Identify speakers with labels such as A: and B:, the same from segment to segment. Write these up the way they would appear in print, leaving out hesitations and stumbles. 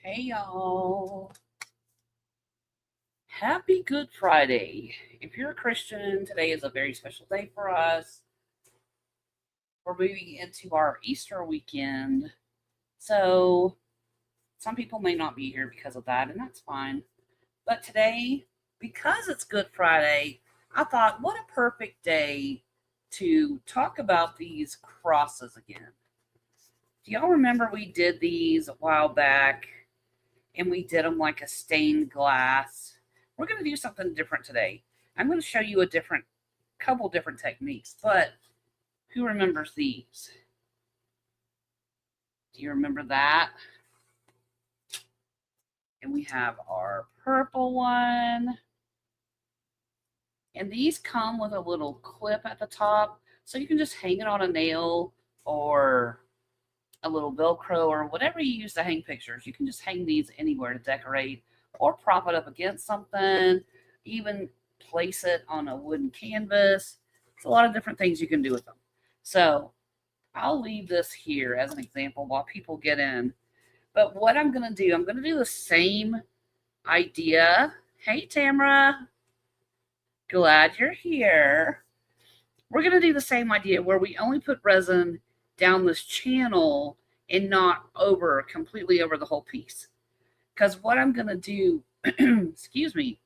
A: Hey y'all. Happy Good Friday. If you're a Christian, today is a very special day for us. We're moving into our Easter weekend. So some people may not be here because of that, and that's fine. But today, because it's Good Friday, I thought what a perfect day to talk about these crosses again. Do y'all remember we did these a while back and we did them like a stained glass? We're going to do something different today. I'm going to show you a couple different techniques, but who remembers these? Do you remember that? And we have our purple one. And these come with a little clip at the top, so you can just hang it on a nail or a little Velcro or whatever you use to hang pictures. You can just hang these anywhere to decorate or prop it up against something, even place it on a wooden canvas. It's a lot of different things you can do with them. So I'll leave this here as an example while people get in. But what I'm going to do, I'm going to do the same idea. Hey, Tamara. Glad you're here. We're going to do the same idea where we only put resin down this channel and not completely over the whole piece. Because what I'm going to do, excuse me,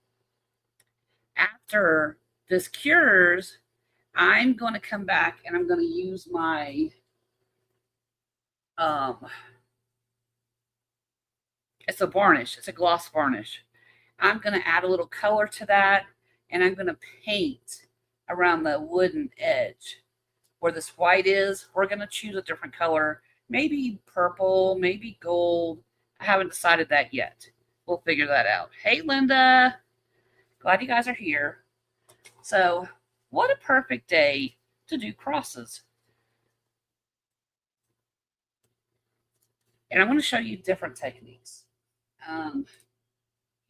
A: after this cures, I'm going to come back and I'm going to use my, it's a varnish, it's a gloss varnish. I'm going to add a little color to that and I'm going to paint around the wooden edge. Where this white is, we're going to choose a different color, maybe purple, maybe gold. I haven't decided that yet. We'll figure that out. Hey, Linda. Glad you guys are here. So, what a perfect day to do crosses. And I'm going to show you different techniques.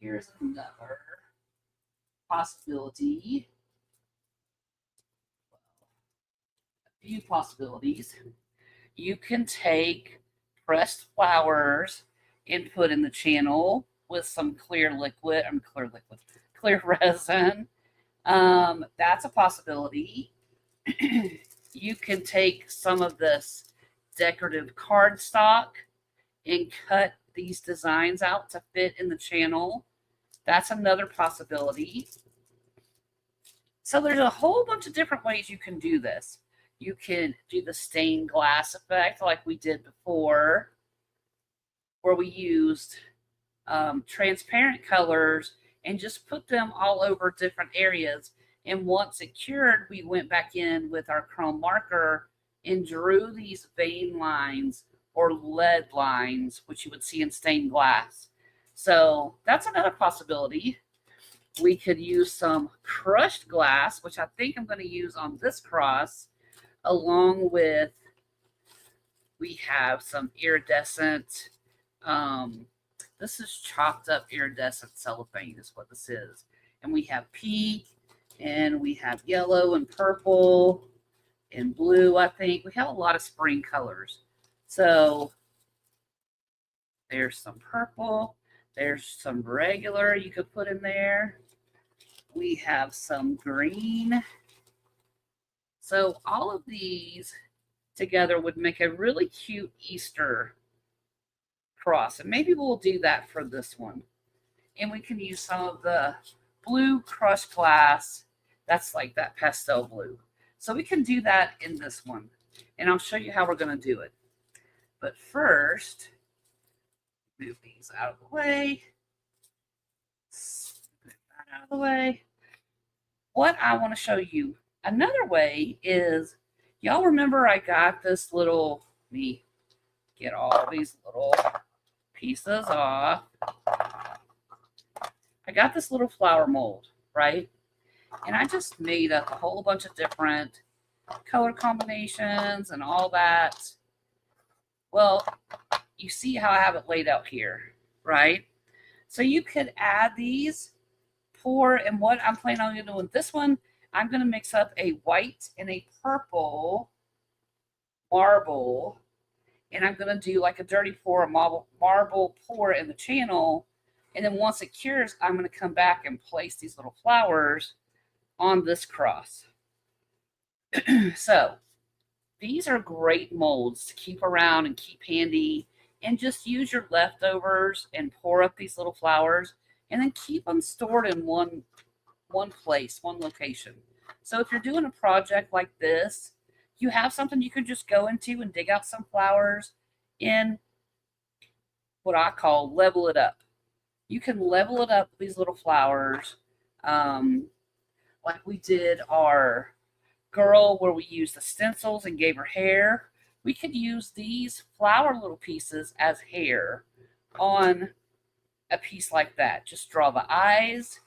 A: Here's another possibility. A few possibilities. You can take pressed flowers and put in the channel with some clear resin. That's a possibility. You can take some of this decorative cardstock and cut these designs out to fit in the channel. That's another possibility. So there's a whole bunch of different ways you can do this. You can do the stained glass effect like we did before, where we used transparent colors and just put them all over different areas. And once it cured, we went back in with our chrome marker and drew these vein lines or lead lines, which you would see in stained glass. So that's another possibility. We could use some crushed glass, which I think I'm going to use on this cross, along with, we have some iridescent, this is chopped up iridescent cellophane is what this is. And we have pink, and we have yellow and purple and blue, I think. We have a lot of spring colors. So there's some purple. There's some regular you could put in there. We have some green. So all of these together would make a really cute Easter cross. And maybe we'll do that for this one. And we can use some of the blue crushed glass. That's like that pastel blue. So we can do that in this one. And I'll show you how we're going to do it. But first, move these out of the way. Move that out of the way. What I want to show you another way is, y'all remember I got this little, let me get all these little pieces off. I got this little flower mold, right? And I just made up a whole bunch of different color combinations and all that. Well, you see how I have it laid out here, right? So you could add these, pour, and what I'm planning on doing with this one, I'm going to mix up a white and a purple marble, and I'm going to do like a dirty pour, a marble pour in the channel. And then once it cures, I'm going to come back and place these little flowers on this cross. So these are great molds to keep around and keep handy, and just use your leftovers and pour up these little flowers, and then keep them stored in one place, one location. So if you're doing a project like this, you have something you could just go into and dig out some flowers in what I call level it up. You can level it up with these little flowers, um, like we did our girl where we used the stencils and gave her hair. We could use these flower little pieces as hair on a piece like that. Just draw the eyes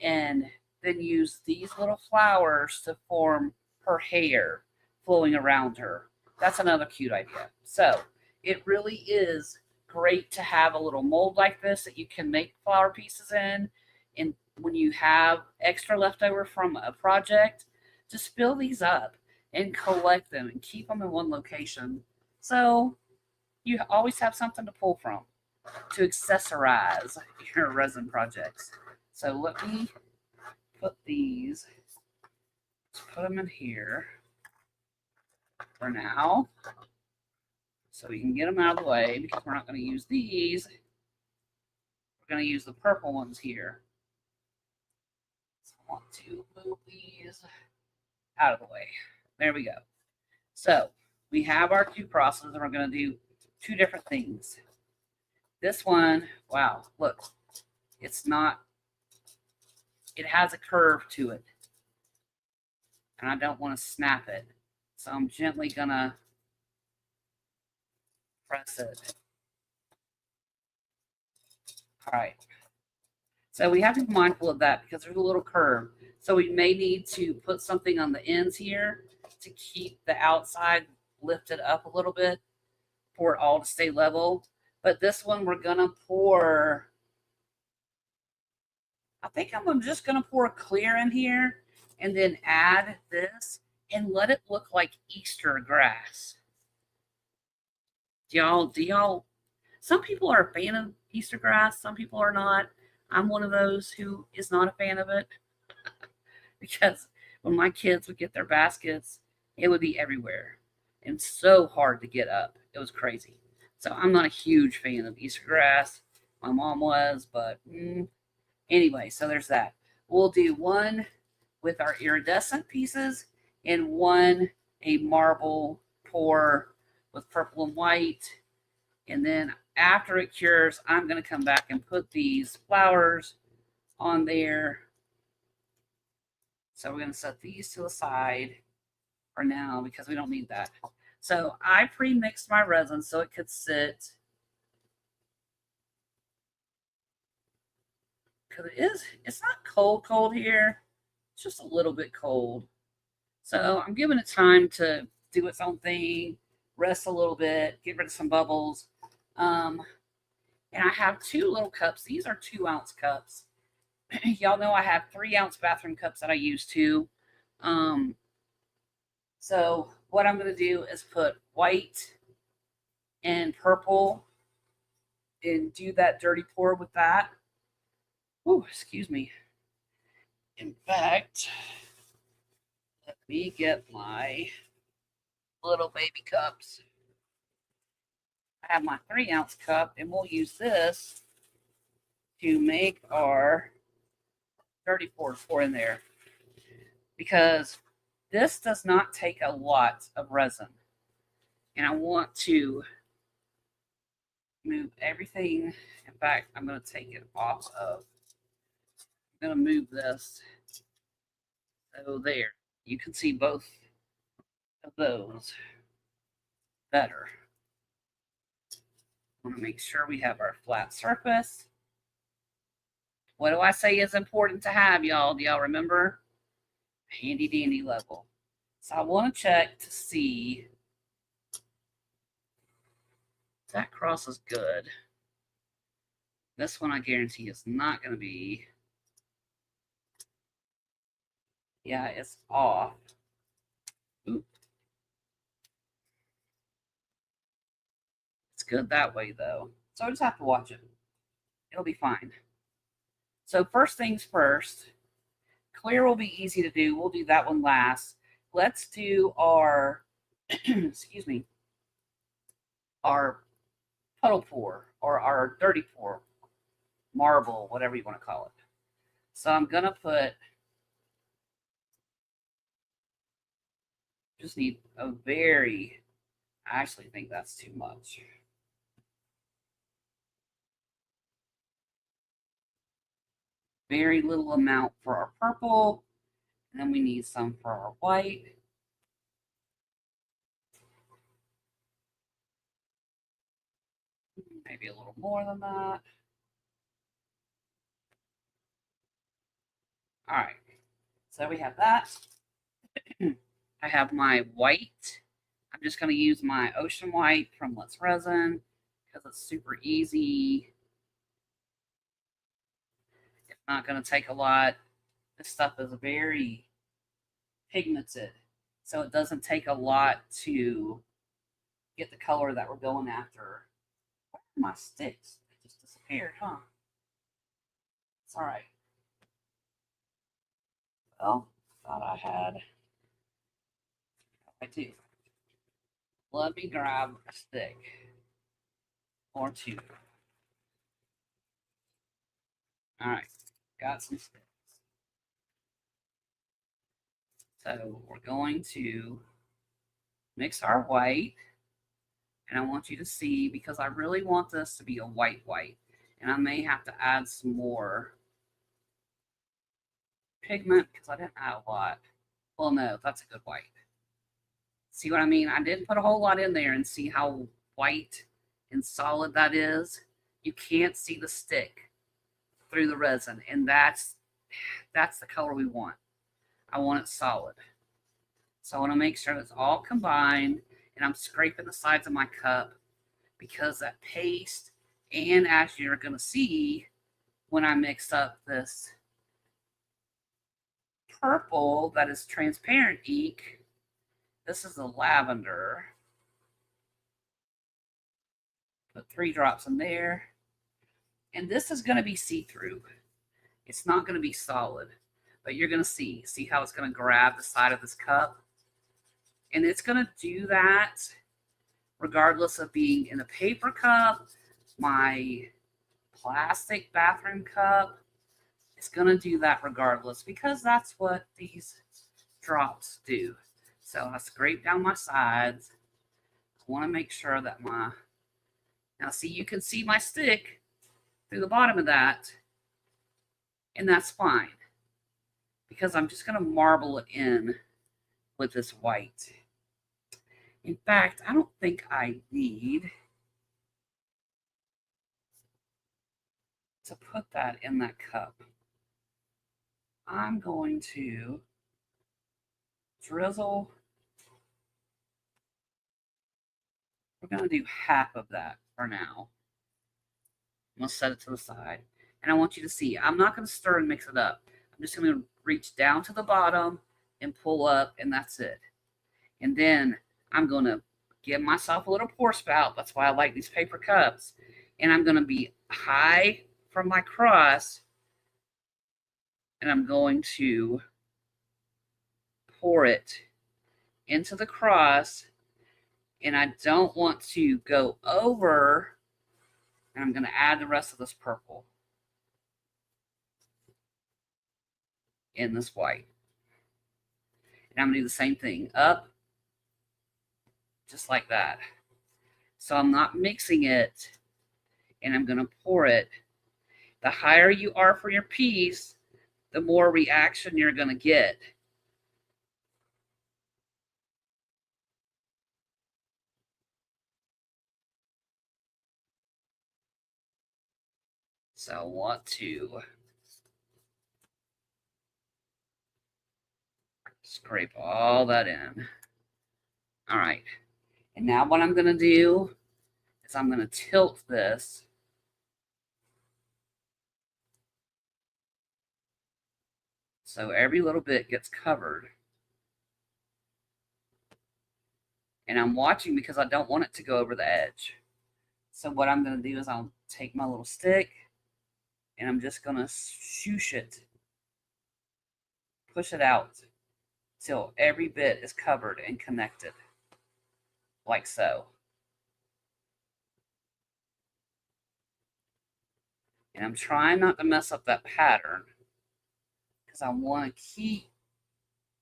A: and then use these little flowers to form her hair flowing around her. That's another cute idea. So it really is great to have a little mold like this that you can make flower pieces in. And when you have extra leftover from a project, just fill these up and collect them and keep them in one location. So you always have something to pull from to accessorize your resin projects. So let me put these, let's put them in here for now so we can get them out of the way, because we're not going to use these. We're going to use the purple ones here. So I want to move these out of the way. There we go. So we have our two crosses, and we're going to do two different things. This one, wow, look, it's not, it has a curve to it, and I don't want to snap it. So I'm gently going to press it. All right. So we have to be mindful of that because there's a little curve. So we may need to put something on the ends here to keep the outside lifted up a little bit for it all to stay level. But this one we're going to pour, I think I'm just going to pour a clear in here and then add this and let it look like Easter grass. Do y'all, some people are a fan of Easter grass, some people are not. I'm one of those who is not a fan of it because when my kids would get their baskets, it would be everywhere and so hard to get up. It was crazy. So I'm not a huge fan of Easter grass. My mom was, but anyway, so there's that. We'll do one with our iridescent pieces and one a marble pour with purple and white. And then after it cures, I'm going to come back and put these flowers on there. So we're going to set these to the side for now because we don't need that. So I pre-mixed my resin so it could sit, because it's not cold here. It's just a little bit cold. So I'm giving it time to do its own thing, rest a little bit, get rid of some bubbles. And I have two little cups. These are 2-ounce cups. Y'all know I have 3-ounce bathroom cups that I use too. So what I'm going to do is put white and purple and do that dirty pour with that. Oh, excuse me. In fact, let me get my little baby cups. I have my 3-ounce cup, and we'll use this to make our dirty pour in there, because this does not take a lot of resin. And I want to move everything. In fact, I'm going to take it off of, I'm going to move this. So there, you can see both of those better. I want to make sure we have our flat surface. What do I say is important to have, y'all? Do y'all remember? Handy dandy level. So I want to check to see if that cross is good. This one I guarantee is not going to be. Yeah, it's off. Oop. good that way, though. So I just have to watch it. It'll be fine. So first things first, clear will be easy to do. We'll do that one last. Let's do our, excuse me, our puddle pour or our dirty pour, marble, whatever you want to call it. So I'm going to put, just need a very, I actually think that's too much. Very little amount for our purple. And then we need some for our white. Maybe a little more than that. All right. So we have that. I have my white. I'm just going to use my ocean white from Let's Resin because it's super easy. It's not going to take a lot. This stuff is very pigmented, so it doesn't take a lot to get the color that we're going after. Where are my sticks? They just disappeared, huh? It's all right. Well, thought I had. I do. Let me grab a stick or two. All right, got some sticks. So we're going to mix our white. And I want you to see, because I really want this to be a white. And I may have to add some more pigment because I didn't add a lot. Well, no, that's a good white. See what I mean? I didn't put a whole lot in there, and see how white and solid that is? You can't see the stick through the resin, and that's the color we want. I want it solid. So I want to make sure it's all combined, and I'm scraping the sides of my cup because that paste, and as you're going to see when I mix up this purple that is transparent ink, this is the lavender. Put 3 drops in there. And this is going to be see-through. It's not going to be solid, but you're going to see how it's going to grab the side of this cup. And it's going to do that regardless of being in a paper cup, my plastic bathroom cup. It's going to do that regardless because that's what these drops do. So I scrape down my sides. I want to make sure that now see, you can see my stick through the bottom of that, and that's fine because I'm just going to marble it in with this white. In fact, I don't think I need to put that in that cup. I'm going to drizzle. We're going to do half of that for now. I'm going to set it to the side. And I want you to see, I'm not going to stir and mix it up. I'm just going to reach down to the bottom and pull up, and that's it. And then I'm going to give myself a little pour spout. That's why I like these paper cups. And I'm going to be high from my cross, and I'm going to pour it into the cross, and I don't want to go over, and I'm going to add the rest of this purple in this white. And I'm going to do the same thing, up, just like that. So I'm not mixing it, and I'm going to pour it. The higher you are for your piece, the more reaction you're going to get. So I want to scrape all that in. All right. And now what I'm going to do is I'm going to tilt this so every little bit gets covered. And I'm watching because I don't want it to go over the edge. So what I'm going to do is I'll take my little stick and I'm just going to swoosh it, push it out till every bit is covered and connected, like so. And I'm trying not to mess up that pattern because I want to keep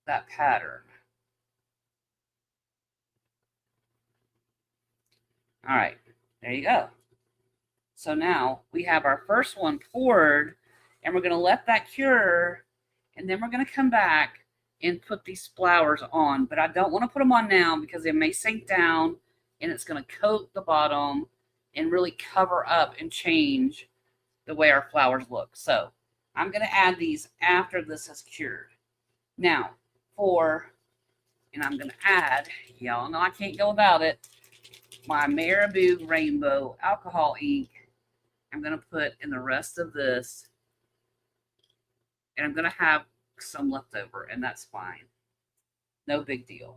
A: that pattern. All right, there you go. So now we have our first one poured, and we're going to let that cure, and then we're going to come back and put these flowers on. But I don't want to put them on now because they may sink down, and it's going to coat the bottom and really cover up and change the way our flowers look. So I'm going to add these after this is cured. Now, and I'm going to add, y'all know I can't go without it, my Marabou Rainbow alcohol ink. I'm going to put in the rest of this, and I'm going to have some left over, and that's fine. No big deal.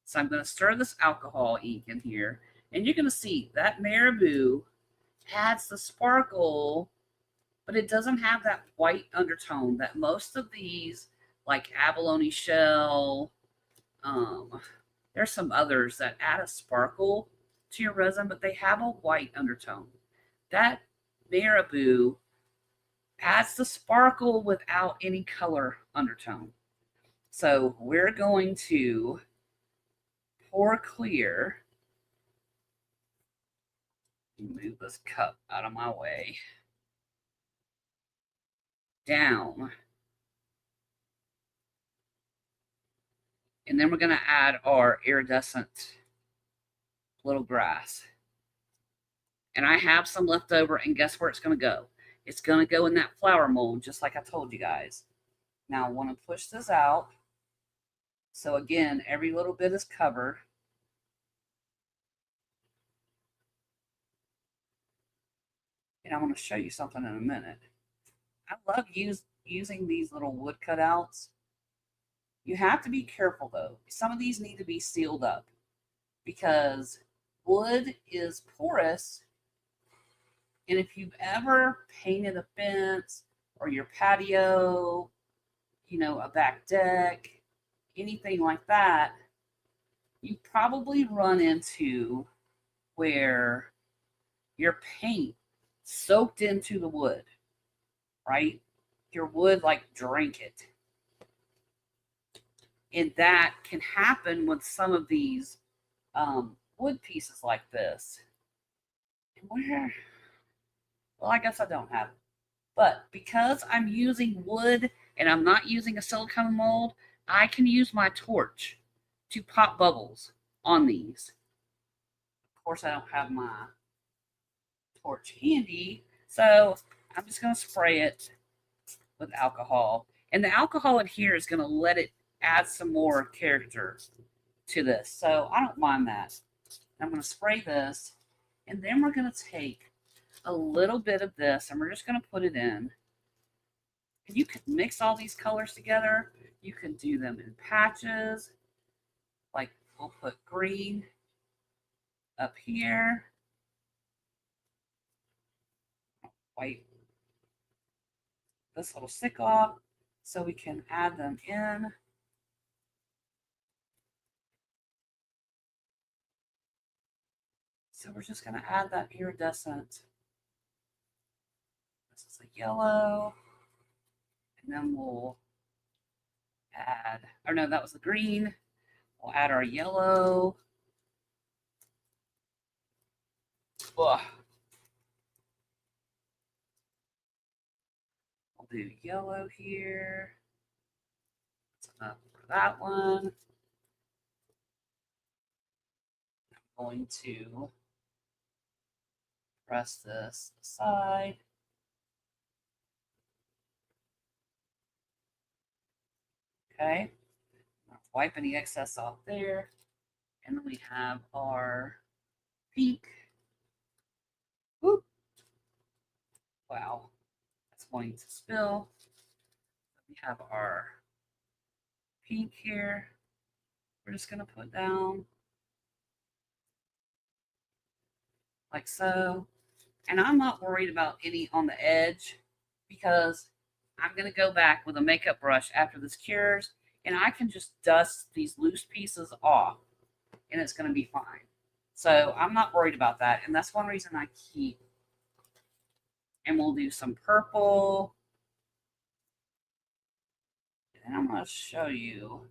A: So I'm going to stir this alcohol ink in here, and you're going to see that Marabou adds the sparkle, but it doesn't have that white undertone that most of these, like abalone shell, there's some others that add a sparkle to your resin, but they have a white undertone. That Marabou adds the sparkle without any color undertone. So we're going to pour clear. Move this cup out of my way. Down. And then we're going to add our iridescent little grass. And I have some left over, and guess where it's going to go? It's going to go in that flower mold, just like I told you guys. Now I want to push this out. So again, every little bit is covered. And I want to show you something in a minute. I love using these little wood cutouts. You have to be careful though. Some of these need to be sealed up because wood is porous. And if you've ever painted a fence or your patio, a back deck, anything like that, you probably run into where your paint soaked into the wood, right? Your wood like drank it. And that can happen with some of these wood pieces like this. And well, I guess I don't have it. But because I'm using wood and I'm not using a silicone mold, I can use my torch to pop bubbles on these. Of course, I don't have my torch handy, so I'm just going to spray it with alcohol. And the alcohol in here is going to let it add some more character to this. So I don't mind that. I'm going to spray this, and then we're going to take a little bit of this, and we're just going to put it in. And you can mix all these colors together. You can do them in patches. Like we'll put green up here. Wipe this little stick off so we can add them in. So we're just going to add that iridescent. This is a yellow. And then we'll add, or no, that was the green. We'll add our yellow. Ugh. I'll do yellow here. That's enough for that one. I'm going to press this aside. Okay. Wipe any excess off there. And then we have our pink. Whoop. Wow. That's going to spill. We have our pink here. We're just going to put down. like so. And I'm not worried about any on the edge because I'm going to go back with a makeup brush after this cures and I can just dust these loose pieces off and it's going to be fine. So I'm not worried about that. And that's one reason I keep. And we'll do some purple. And I'm going to show you.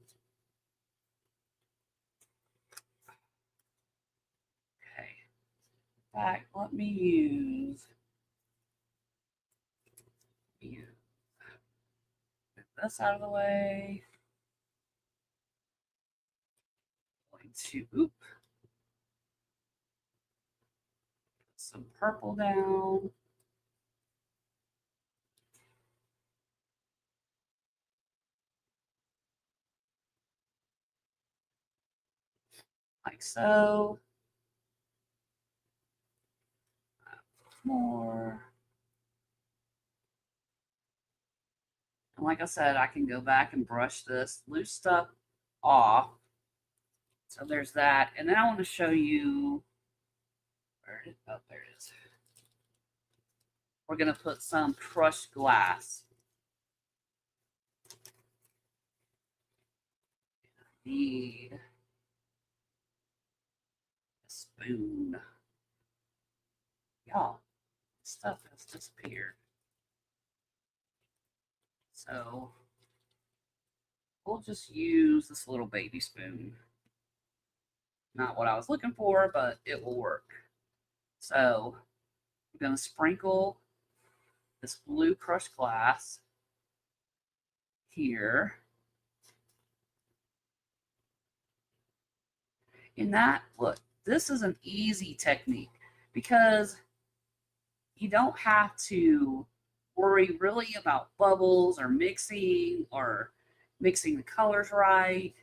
A: Okay. In fact, let me use get this out of the way. Going to put some purple down. Like so. More. And like I said, I can go back and brush this loose stuff off. So there's that. And then I want to show you where it is. Oh, there it is. We're going to put some crushed glass. I need a spoon. Y'all, stuff has disappeared. So we'll just use this little baby spoon. Not what I was looking for, but it will work. So I'm going to sprinkle this blue crushed glass here. And that, look, this is an easy technique because you don't have to worry really about bubbles or mixing the colors right.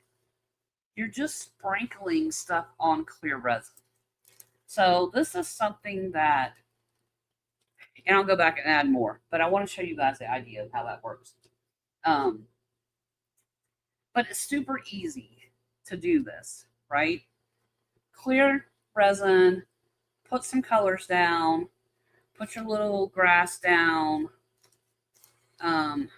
A: You're just sprinkling stuff on clear resin. So this is something that, and I'll go back and add more, but I want to show you guys the idea of how that works. But it's super easy to do this, right? Clear resin, put some colors down, put your little grass down, and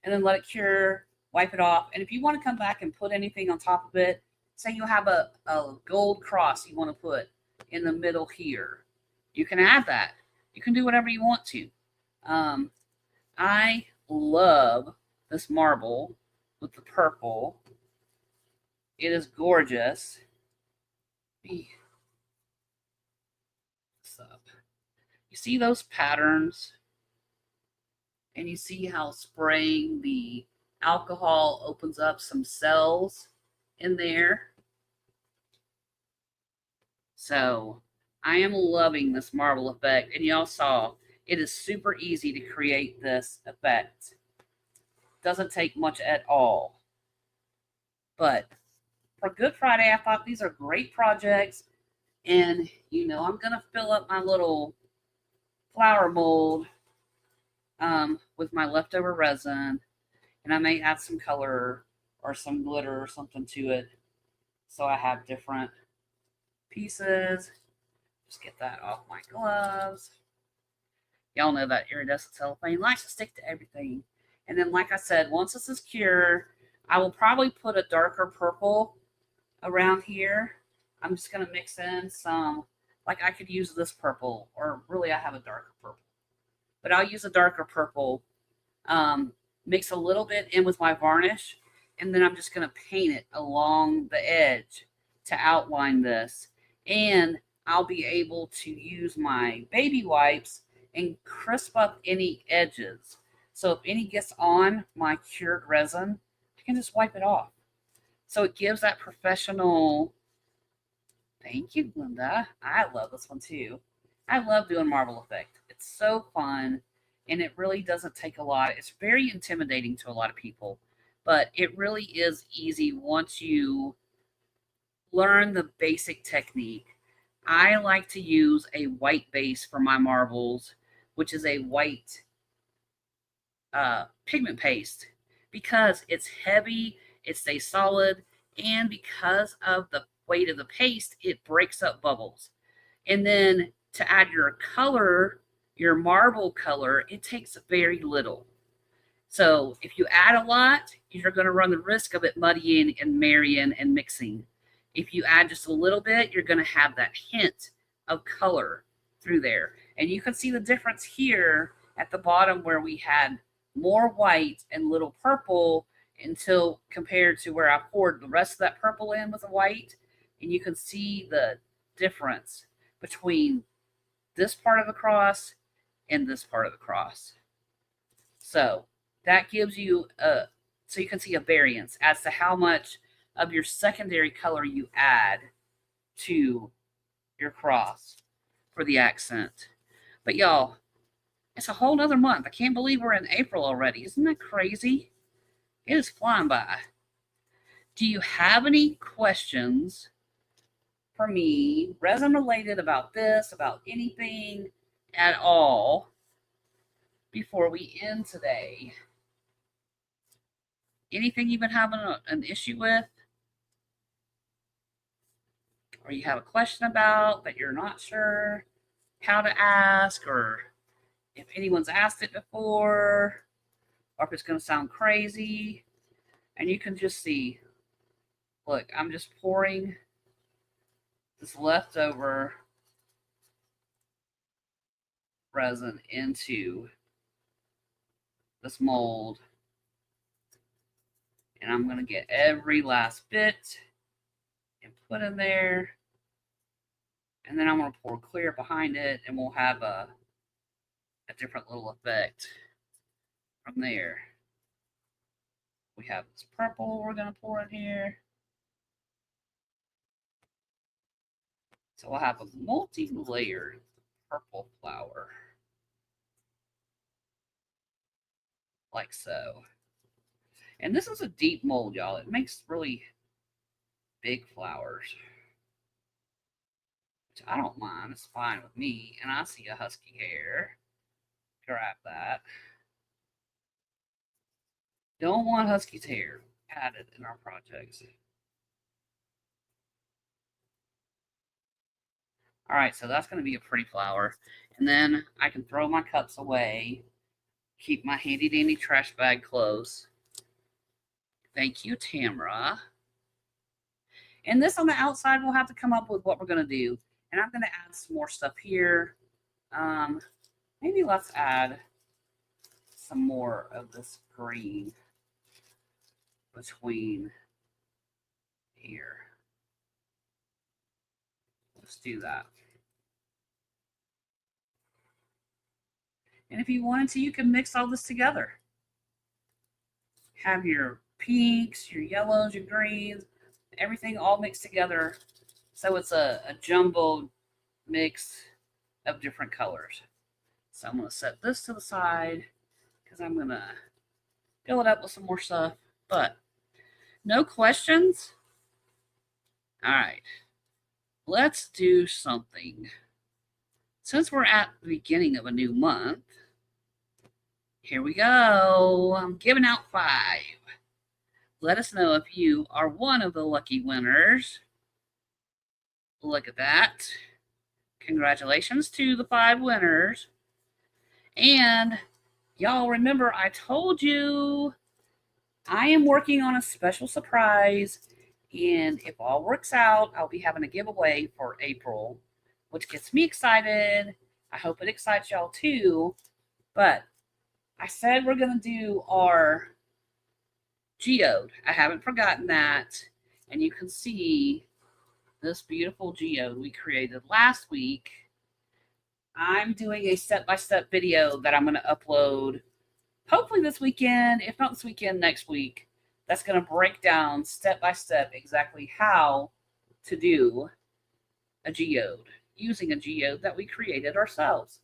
A: then let it cure, wipe it off. And if you want to come back and put anything on top of it, say you have a gold cross you want to put in the middle here, you can add that. You can do whatever you want to. I love this marble with the purple. It is gorgeous. You see those patterns? And you see how spraying the alcohol opens up some cells in there. So I am loving this marble effect. And y'all saw, it is super easy to create this effect. Doesn't take much at all. But for Good Friday, I thought these are great projects. And, you know, I'm going to fill up my little flower mold with my leftover resin. And I may add some color or some glitter or something to it. So I have different pieces. Just get that off my gloves. Y'all know that iridescent cellophane likes to stick to everything. And then, like I said, once this is cured, I will probably put a darker purple around here. I'm just going to mix in some, like I could use this purple, or really I have a darker purple. But I'll use a darker purple, mix a little bit in with my varnish, and then I'm just going to paint it along the edge to outline this. And I'll be able to use my baby wipes and crisp up any edges. So if any gets on my cured resin, I can just wipe it off. So it gives that professional. Thank you, Glenda. I love this one too. I love doing marble effect. It's so fun and it really doesn't take a lot. It's very intimidating to a lot of people, but it really is easy once you learn the basic technique. I like to use a white base for my marbles, which is a white pigment paste, because it's heavy, it stays solid, and because of the weight of the paste, it breaks up bubbles. And then to add your color, your marble color, it takes very little. So if you add a lot, you're going to run the risk of it muddying and marrying and mixing. If you add just a little bit, you're going to have that hint of color through there. And you can see the difference here at the bottom where we had more white and little purple until compared to where I poured the rest of that purple in with the white. And you can see the difference between this part of the cross and this part of the cross. So that gives you so you can see a variance as to how much of your secondary color you add to your cross for the accent. But y'all, it's a whole nother month. I can't believe we're in April already. Isn't that crazy? It is flying by. Do you have any questions for me, resin related, about this, about anything at all before we end today? Anything you've been having an issue with? Or you have a question about that you're not sure how to ask, or if anyone's asked it before, or if it's going to sound crazy. And you can just see, look, I'm just pouring this leftover resin into this mold. And I'm going to get every last bit and put in there. And then I'm going to pour clear behind it, and we'll have a different little effect from there. We have this purple we're going to pour in here. So we'll have a multi-layered purple flower. Like so. And this is a deep mold, y'all. It makes really big flowers. Which I don't mind. It's fine with me. And I see a husky hair. Grab that. Don't want husky's hair added in our projects. All right, so that's going to be a pretty flower. And then I can throw my cups away. Keep my handy dandy trash bag close. Thank you, Tamara. And this on the outside, we'll have to come up with what we're going to do. And I'm going to add some more stuff here. Maybe let's add some more of this green between here. Let's do that. And if you wanted to, you can mix all this together. Have your pinks, your yellows, your greens, everything all mixed together. So it's a jumbled mix of different colors. So I'm going to set this to the side because I'm going to fill it up with some more stuff. But no questions? All right. Let's do something. Since we're at the beginning of a new month, here we go. I'm giving out 5. Let us know if you are one of the lucky winners. Look at that. Congratulations to the 5 winners. And y'all remember I told you I am working on a special surprise. And if all works out, I'll be having a giveaway for April, which gets me excited. I hope it excites y'all too. But I said we're going to do our geode. I haven't forgotten that. And you can see this beautiful geode we created last week. I'm doing a step-by-step video that I'm going to upload hopefully this weekend, if not this weekend, next week. That's going to break down step-by-step exactly how to do a geode using a geode that we created ourselves.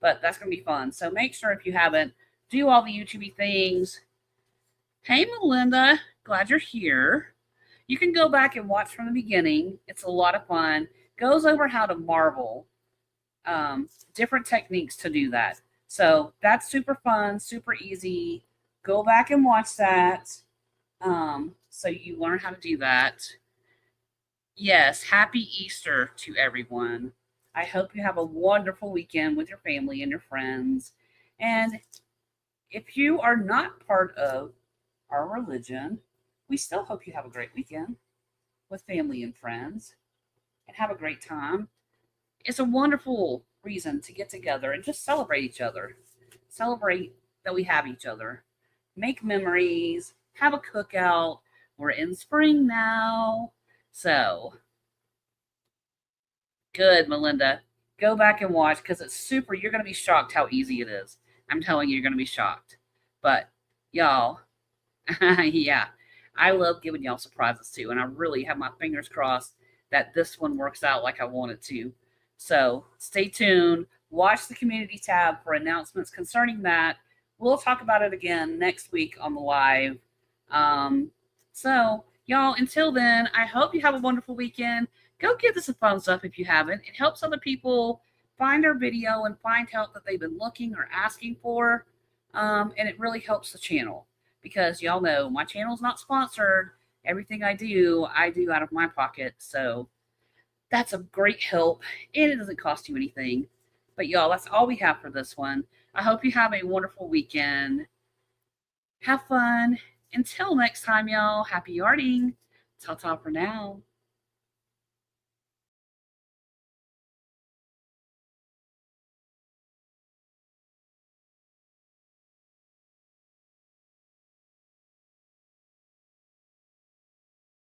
A: But that's going to be fun. So make sure if you haven't, do all the YouTube things. Hey, Melinda. Glad you're here. You can go back and watch from the beginning. It's a lot of fun. Goes over how to marble. Different techniques to do that. So that's super fun, super easy. Go back and watch that. So you learn how to do that. Yes, happy Easter to everyone. I hope you have a wonderful weekend with your family and your friends. And if you are not part of our religion, we still hope you have a great weekend with family and friends and have a great time. It's a wonderful reason to get together and just celebrate each other. Celebrate that we have each other. Make memories, have a cookout. We're in spring now. So, good, Melinda. Go back and watch because it's super. You're going to be shocked how easy it is. I'm telling you, you're going to be shocked. But, y'all, yeah, I love giving y'all surprises too. And I really have my fingers crossed that this one works out like I want it to. So stay tuned. Watch the community tab for announcements concerning that. We'll talk about it again next week on the live. Um, so, y'all, until then, I hope you have a wonderful weekend. Go give this a thumbs up if you haven't. It helps other people find our video and find help that they've been looking or asking for. And it really helps the channel because y'all know my channel's not sponsored. Everything I do out of my pocket. So that's a great help, and it doesn't cost you anything. But y'all, that's all we have for this one. I hope you have a wonderful weekend. Have fun. Until next time, y'all, happy yarding. Ta ta for now.